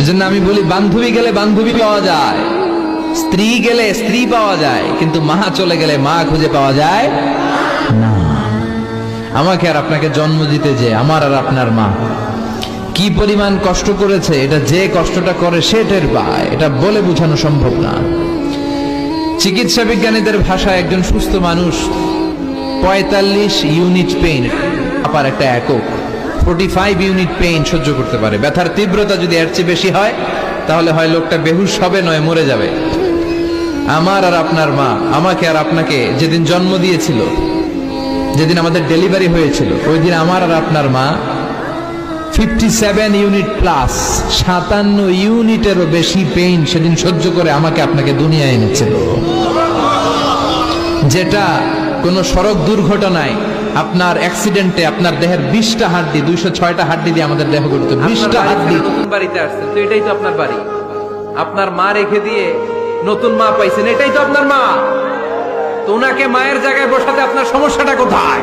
এজন্য আমি বলি, বান্ধবী গেলে বান্ধবী পাওয়া যায়, স্ত্রী গেলে স্ত্রী পাওয়া যায়, কিন্তু মা চলে গেলে মা খুঁজে পাওয়া যায় না। আমাকে আর আপনাকে জন্ম দিতে যে আমার আর আপনার মা কি পরিমাণ কষ্ট করেছে, এটা যে কষ্টটা করে সে টের পায়, এটা বলে বোঝানো সম্ভব না। চিকিৎসা বিজ্ঞানীদের ভাষায় একজন সুস্থ মানুষ 45 ইউনিট পেইন, আপার একটা একক 45 ইউনিট পেইন সহ্য করতে পারে। ব্যথার তীব্রতা যদি এর চেয়ে বেশি হয় তাহলে হয় লোকটা বেহুশ হবে, নয় মরে যাবে। আমার আর আপনার মা আমাকে আর আপনাকে যেদিন জন্ম দিয়েছিল, যেদিন আমাদের ডেলিভারি হয়েছিল, ওই দিন আমার আর আপনার মা 57 ইউনিট প্লাস 57 ইউনিটেরও বেশি পেইন সেদিন সহ্য করে আমাকে আপনাকে দুনিয়ায় এনেছিল। যেটা কোন সড়ক দুর্ঘটনায়, আপনার অ্যাক্সিডেন্টে আপনার দেহের 20টা হাড্ডি, 206টা হাড্ডি দিয়ে আমাদের দেহ গঠিত, 20টা হাড্ডি। নতুন বাড়িতে আসছেন তো এটাই তো আপনার বাড়ি, আপনার মা রেখে দিয়ে নতুন মা পাইছেন, এটাই তো আপনার মা। তো ওনাকে মায়ের জায়গায় বসাতে আপনার সমস্যাটা কোথায়?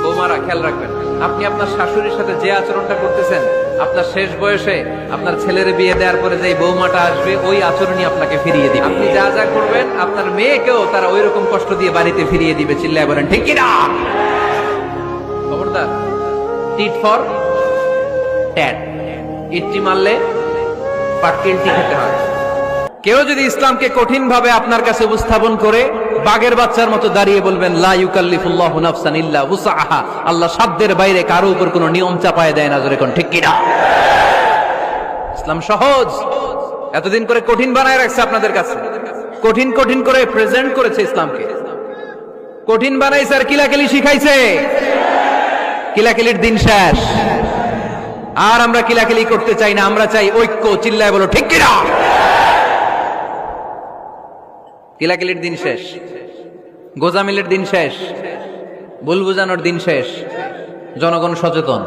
বৌমারা খেয়াল রাখবেন, আপনি আপনার শাশুড়ির সাথে যে আচরণটা করতেছেন, আপনার শেষ বয়সে আপনার ছেলের বিয়ে দেওয়ার পরে যে বৌমাটা আসবে, ওই আচরণই আপনাকে ফিরিয়ে দিবে। আপনি যা যা করবেন আপনার মেয়েকেও তারা ওই রকম কষ্ট দিয়ে বাড়িতে ফিরিয়ে দিবে। চিল্লায় বলেন ঠিক কিনা? খবরদার, টিট ফর ট্যাট, ইটটি মারলে পাটকেলটি খেতে হয়। কেউ যদি ইসলামকে কঠিন ভাবে আপনার কাছে উপস্থাপন করে, বাঘের বাচ্চার মতো দাঁড়িয়ে বলবেন লা ইউকাল্লিফুল্লাহু নাফসান ইল্লা উসআহা, আল্লাহ সাধ্যের বাইরে কারো উপর কোনো নিয়ম চাপায় দেয় না। জোরে কোন ঠিক কিনা? ইসলাম সহজ, এতদিন করে কঠিন বানায় রাখছে আপনাদের কাছে, কঠিন কঠিন করে প্রেজেন্ট করেছে ইসলামকে, কঠিন বানাইছে আর কিলাকিলি শিখাইছে। কিলাকিলির দিন শেষ, আর আমরা কিলাকিলি করতে চাই না, আমরা চাই ঐক্য। চিল্লায় বলো ঠিক কিনা? কিলাকিলির দিন শেষ, গোজামিলের দিন শেষ, ভুল বুঝানোর দিন শেষ। জনগণ সচেতন,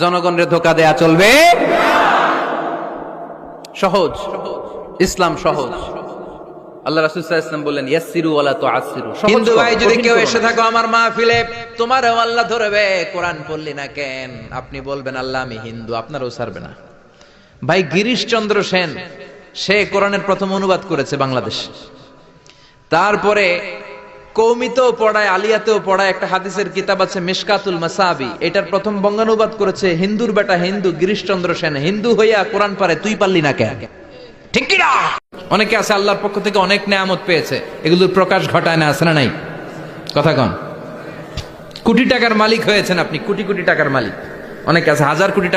জনগণের ধোকা দেয়া চলবে। সহজ, ইসলাম সহজ। আল্লাহ রাসূল সাল্লাল্লাহু আলাইহি ওয়াসাল্লাম বললেন ইয়াসসিরু ওয়ালা তুআসসিরু। হিন্দু ভাই যদি কেউ এসে থাকো আমার মাহফিলে, তোমারও আল্লাহ ধরবে, কোরআন পড়লি না কেন? আপনি বলবেন আল্লাহ আমি হিন্দু, আপনারও ছাড়বে না। ভাই গিরিশচন্দ্র সেন, সে কোরআনের প্রথম অনুবাদ করেছে বাংলাদেশ। তারপরে কৌমিতেও পড়ায়, আলিয়াতেও পড়ায়। একটা হাদিসের কিতাব আছে মিশকাতুল মাসাবি, এটার প্রথম বঙ্গানুবাদ করেছে হিন্দুর বেটা হিন্দু গিরিশচন্দ্র সেন। হিন্দু হইয়া কোরআন পারে, তুই পারলি না কেন? ঠিক কি না? অনেকে আছে আল্লাহর পক্ষ থেকে অনেক নেয়ামত পেয়েছে, এগুলোর প্রকাশ ঘটায় না, আছে না নাই? কথা কন। কোটি টাকার মালিক হয়েছেন আপনি, কোটি কোটি টাকার মালিক। অনেকে আছে হাজার কোটি টাকা